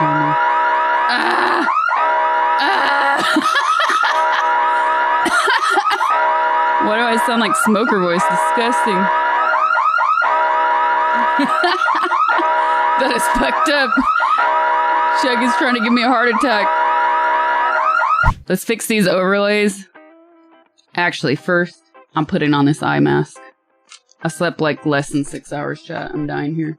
me. Ah! Ah! Why do I sound like smoker voice? Disgusting. That is fucked up. Chug is trying to give me a heart attack. Let's fix these overlays. Actually, first, I'm putting on this eye mask. I slept like less than 6 hours, chat. I'm dying here.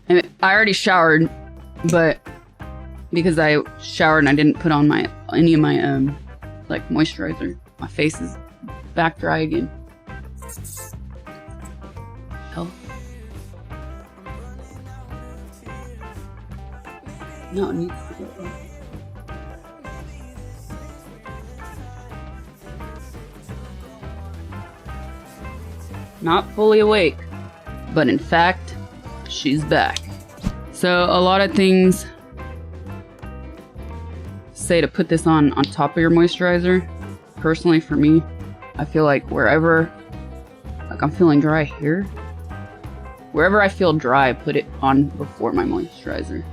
And I already showered, but because I showered and I didn't put on any of my like moisturizer, my face is back dry again. Oh. No, it needs to go. Not fully awake, but in fact, she's back. So a lot of things say to put this on top of your moisturizer. Personally, for me, I feel like wherever, like I'm feeling dry here, wherever I feel dry, I put it on before my moisturizer.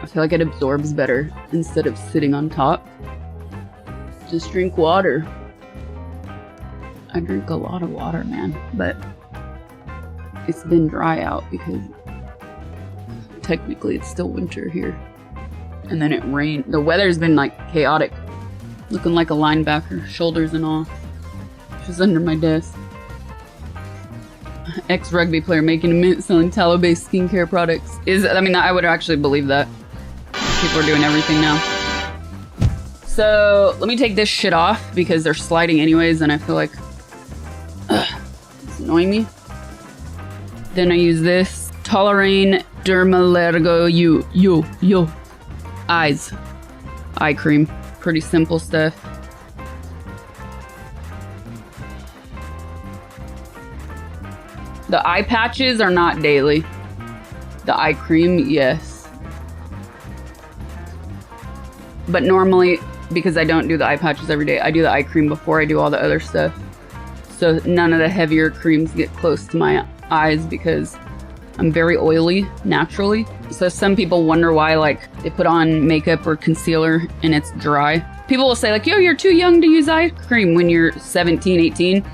I feel like it absorbs better instead of sitting on top. Just drink water. I drink a lot of water, man, but it's been dry out because technically it's still winter here. And then it rained. The weather's been like chaotic. Looking like a linebacker, shoulders and all. She's under my desk. Ex-rugby player making a mint selling tallow-based skincare products. I mean, I would actually believe that. People are doing everything now. So, let me take this shit off because they're sliding anyways and I feel like it's annoying me. Then I use this Tolerane Dermalergo Yo Eyes eye cream. Pretty simple stuff. The eye patches are not daily. The eye cream, yes. But normally, because I don't do the eye patches every day, I do the eye cream before I do all the other stuff. So none of the heavier creams get close to my eyes because I'm very oily naturally. So some people wonder why like they put on makeup or concealer and it's dry. People will say like, yo, you're too young to use eye cream when you're 17, 18.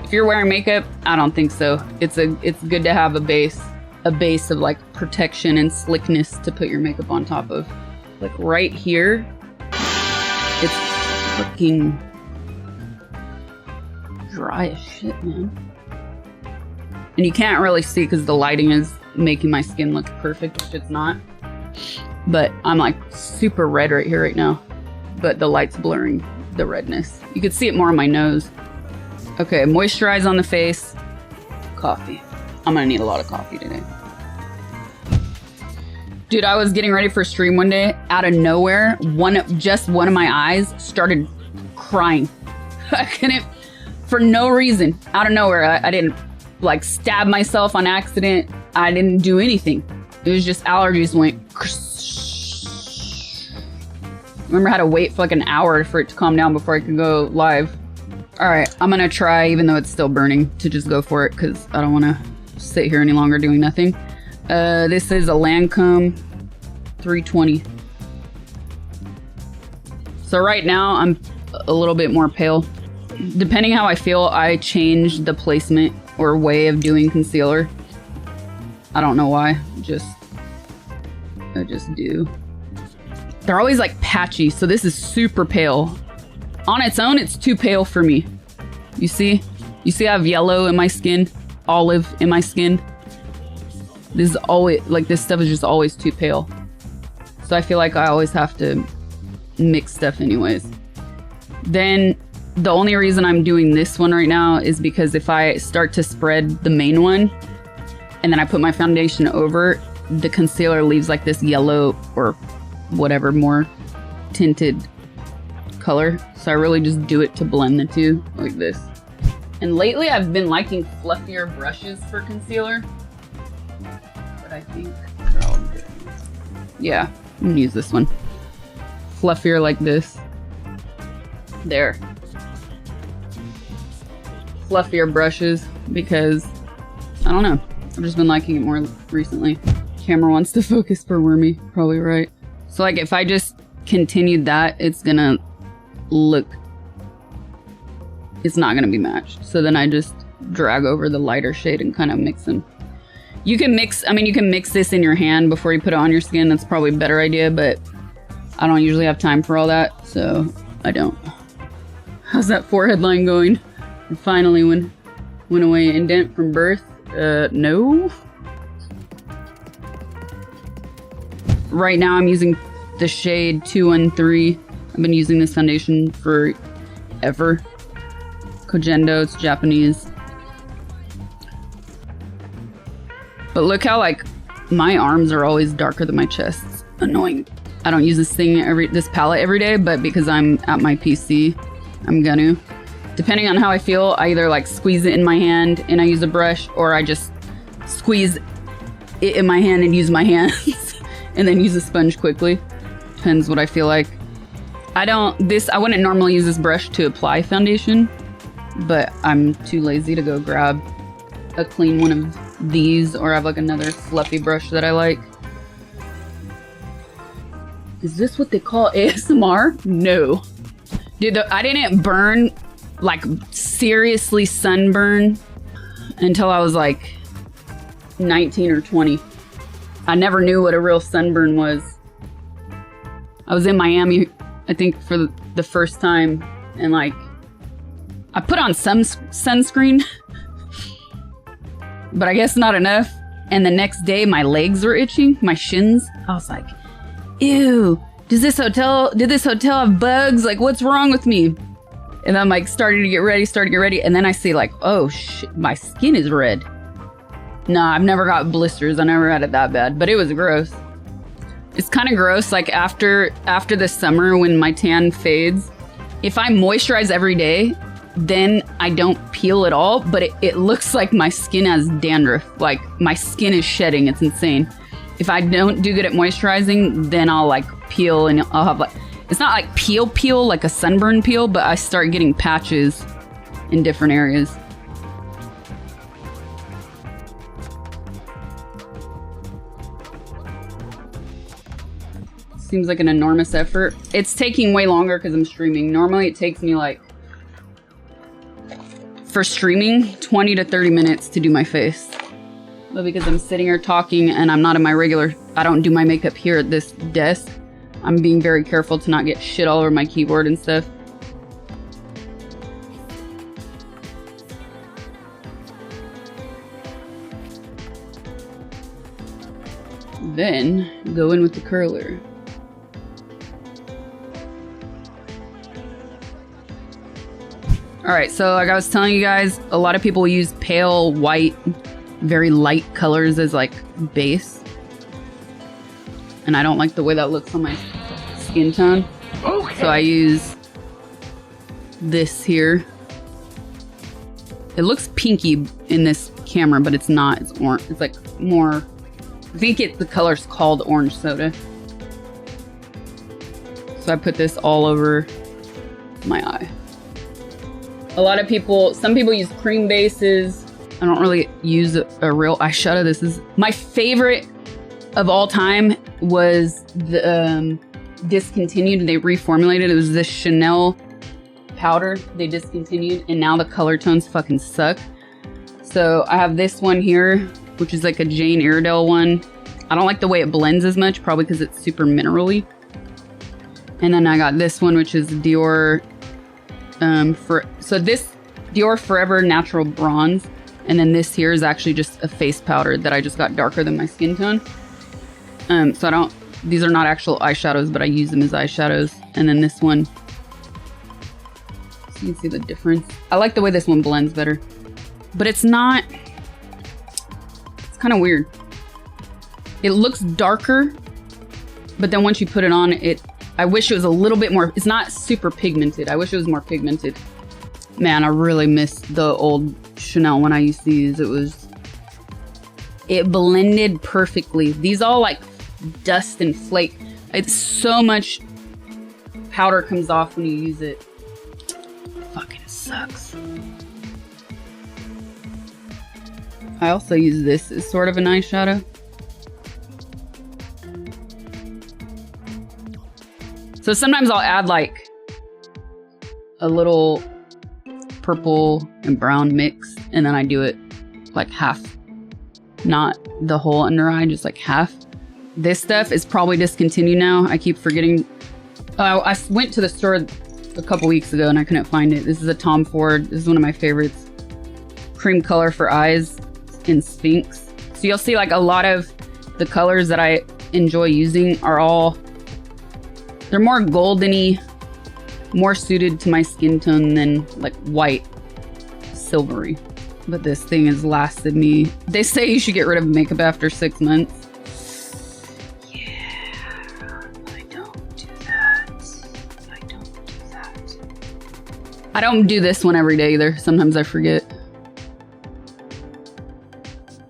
If you're wearing makeup, I don't think so. It's good to have a base of like protection and slickness to put your makeup on top of. Like right here, it's fucking dry as shit, man. And you can't really see because the lighting is making my skin look perfect, which it's not. But I'm like super red right here right now. But the light's blurring the redness. You could see it more on my nose. Okay, moisturize on the face. Coffee. I'm gonna need a lot of coffee today. Dude, I was getting ready for a stream one day. Out of nowhere, just one of my eyes started crying. I couldn't, for no reason. Out of nowhere, I didn't like stab myself on accident. I didn't do anything. It was just allergies went. Remember, I had to wait for like an hour for it to calm down before I could go live. All right, I'm gonna try, even though it's still burning, to just go for it because I don't want to sit here any longer doing nothing. This is a Lancome 320. So right now I'm a little bit more pale. Depending how I feel, I change the placement or way of doing concealer. I don't know why, I just do. They're always like patchy, so this is super pale. On its own, it's too pale for me. You see? You see I have yellow in my skin, olive in my skin. This is always, like this stuff is just always too pale. So I feel like I always have to mix stuff anyways. Then the only reason I'm doing this one right now is because if I start to spread the main one and then I put my foundation over, the concealer leaves like this yellow or whatever more tinted color. So I really just do it to blend the two like this. And lately I've been liking fluffier brushes for concealer. But I think they're all good. Yeah, I'm gonna use this one. Fluffier like this. There. Fluffier brushes because, I don't know, I've just been liking it more recently. Camera wants to focus for Wormy. Probably right. So like if I just continued that, it's gonna look... It's not gonna be matched. So then I just drag over the lighter shade and kind of mix them. You can mix, I mean, you can mix this in your hand before you put it on your skin. That's probably a better idea, but I don't usually have time for all that, so I don't. How's that forehead line going? It finally went away. Indent from birth? No. Right now I'm using the shade 213. I've been using this foundation forever. Kojendo, it's Japanese. But look how like my arms are always darker than my chest. It's annoying. I don't use this palette every day, but because I'm at my PC, I'm gonna. Depending on how I feel, I either like squeeze it in my hand and I use a brush, or I just squeeze it in my hand and use my hands and then use a sponge quickly. Depends what I feel like. I wouldn't normally use this brush to apply foundation, but I'm too lazy to go grab a clean one of these, or I have like another fluffy brush that I like. Is this what they call ASMR? No. Dude, I didn't burn, like seriously sunburn until I was like 19 or 20. I never knew what a real sunburn was. I was in Miami, I think, for the first time, and like, I put on some sunscreen, but I guess not enough. And the next day my legs were itching, my shins. I was like, ew, did this hotel have bugs? Like, what's wrong with me? And I'm like, starting to get ready. And then I see like, oh shit, my skin is red. Nah, I've never got blisters. I never had it that bad, but it was gross. It's kind of gross. Like after the summer when my tan fades, if I moisturize every day, then I don't peel at all, but it looks like my skin has dandruff. Like my skin is shedding. It's insane. If I don't do good at moisturizing, then I'll like peel, and I'll have like, it's not like peel like a sunburn peel, but I start getting patches in different areas. Seems like an enormous effort. It's taking way longer because I'm streaming. Normally it takes me like, for streaming, 20 to 30 minutes to do my face. But because I'm sitting here talking and I'm not in my I don't do my makeup here at this desk, I'm being very careful to not get shit all over my keyboard and stuff. Then go in with the curler. Alright, so like I was telling you guys, a lot of people use pale white, very light colors as like base. And I don't like the way that looks on my skin tone. Okay. So I use this here. It looks pinky in this camera, but it's not. It's orange. It's like more, I think the color's called orange soda. So I put this all over my eye. A lot of people, some people use cream bases. I don't really use a real eyeshadow. This is my favorite of all time was the discontinued. They reformulated. It was this Chanel powder they discontinued, and now the color tones fucking suck. So I have this one here, which is like a Jane Iredale one. I don't like the way it blends as much, probably because it's super mineral-y. And then I got this one, which is Dior this Dior Forever Natural Bronze, and then this here is actually just a face powder that I just got darker than my skin tone. So these are not actual eyeshadows, but I use them as eyeshadows. And then this one, so you can see the difference. I like the way this one blends better, but it's kind of weird. It looks darker, but then once you put it on, I wish it was a little bit more, it's not super pigmented. I wish it was more pigmented. Man, I really miss the old Chanel when I used to use. It blended perfectly. These all like dust and flake. It's so much powder comes off when you use it. Fucking sucks. I also use this as sort of an eyeshadow. So sometimes I'll add like a little purple and brown mix, and then I do it like half, not the whole under eye, just like half. This stuff is probably discontinued now. I keep forgetting. I went to the store a couple weeks ago and I couldn't find it. This is a Tom Ford. This is one of my favorites. Cream color for eyes in Sphinx. So you'll see like a lot of the colors that I enjoy using are all, they're more goldeny, more suited to my skin tone than like white, silvery. But this thing has lasted me. They say you should get rid of makeup after 6 months. I don't do this one every day either. Sometimes I forget.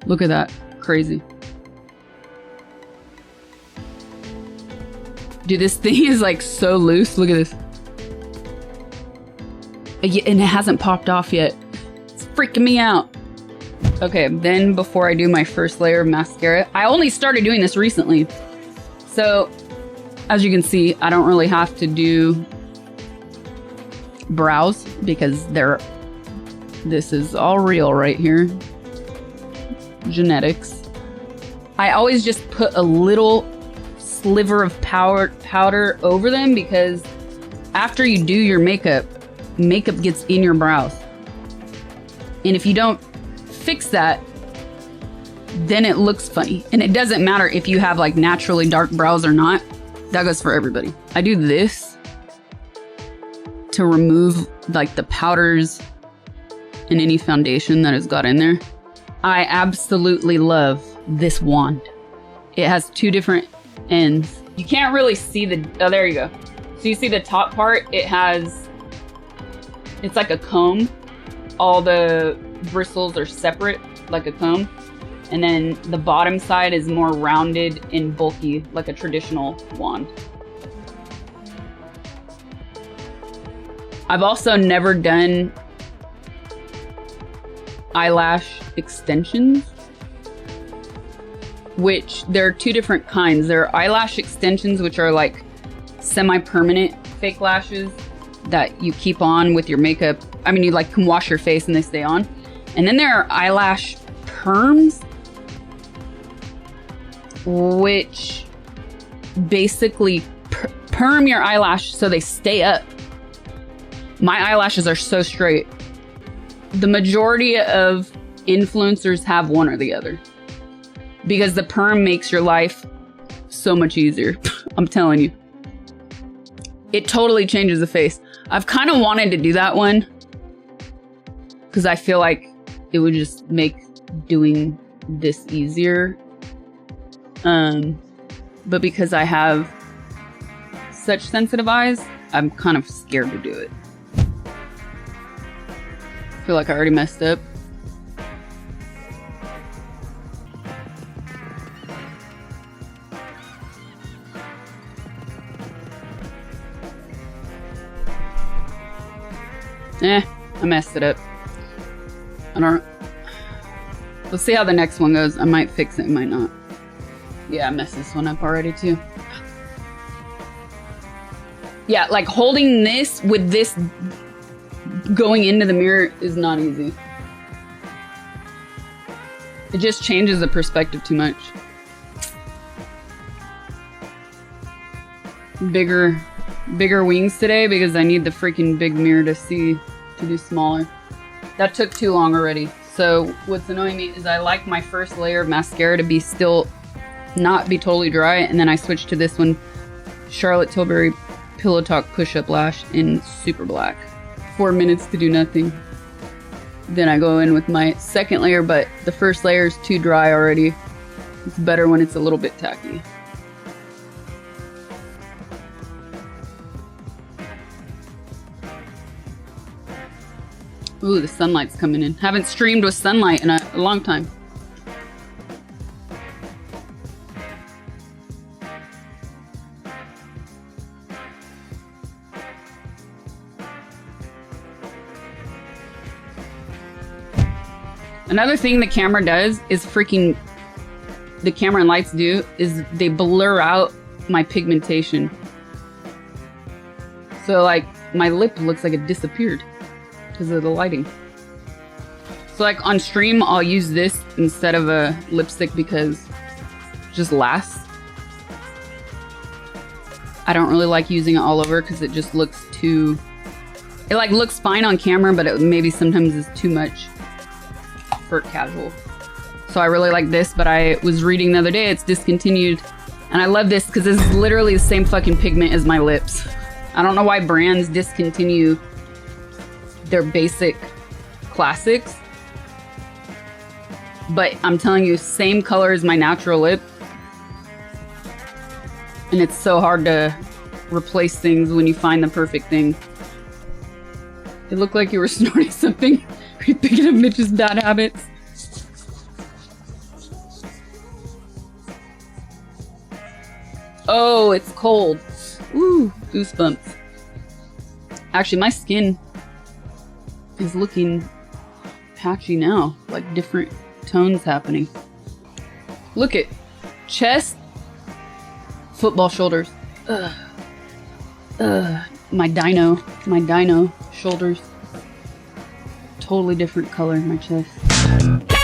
Look at that. Crazy. Dude, this thing is like so loose. Look at this. And it hasn't popped off yet. It's freaking me out. Okay, then before I do my first layer of mascara, I only started doing this recently. So, as you can see, I don't really have to do brows because this is all real right here. Genetics. I always just put a little sliver of powder over them because after you do your makeup gets in your brows. And if you don't fix that, then it looks funny. And it doesn't matter if you have like naturally dark brows or not. That goes for everybody. I do this to remove like the powders and any foundation that has got in there. I absolutely love this wand. It has two different ends. You can't really see oh, there you go. So you see the top part, it's like a comb. All the bristles are separate, like a comb. And then the bottom side is more rounded and bulky, like a traditional wand. I've also never done eyelash extensions, which there are two different kinds. There are eyelash extensions, which are like semi-permanent fake lashes that you keep on with your makeup. I mean, you like can wash your face and they stay on. And then there are eyelash perms, which basically perm your eyelash so they stay up. My eyelashes are so straight. The majority of influencers have one or the other because the perm makes your life so much easier. I'm telling you. It totally changes the face. I've kind of wanted to do that one because I feel like it would just make doing this easier. But because I have such sensitive eyes, I'm kind of scared to do it. I feel like I already messed up. I messed it up. I don't. Let's see how the next one goes. I might fix it, might not. Yeah, I messed this one up already too. Yeah, like holding this with this going into the mirror is not easy. It just changes the perspective too much. Bigger wings today because I need the freaking big mirror to see, to do smaller. That took too long already. So what's annoying me is I like my first layer of mascara to be still not be totally dry, and then I switched to this one, Charlotte Tilbury Pillow Talk Push-Up Lash in super black. 4 minutes to do nothing. Then I go in with my second layer, but the first layer is too dry already. It's better when it's a little bit tacky. Ooh, the sunlight's coming in. Haven't streamed with sunlight in a long time. Another thing the camera does is the camera and lights do is they blur out my pigmentation. So like my lip looks like it disappeared because of the lighting. So like on stream, I'll use this instead of a lipstick because it just lasts. I don't really like using it all over because it just looks too... It like looks fine on camera, but it maybe sometimes is too much for casual. So I really like this, but I was reading the other day, it's discontinued. And I love this because this is literally the same fucking pigment as my lips. I don't know why brands discontinue their basic classics. But I'm telling you, same color as my natural lip. And it's so hard to replace things when you find the perfect thing. It looked like you were snorting something. Are you picking up Mitch's bad habits? Oh, it's cold. Ooh, goosebumps. Actually, my skin is looking patchy now. Like different tones happening. Look at chest, football shoulders. My dino shoulders. Totally different color in my chest.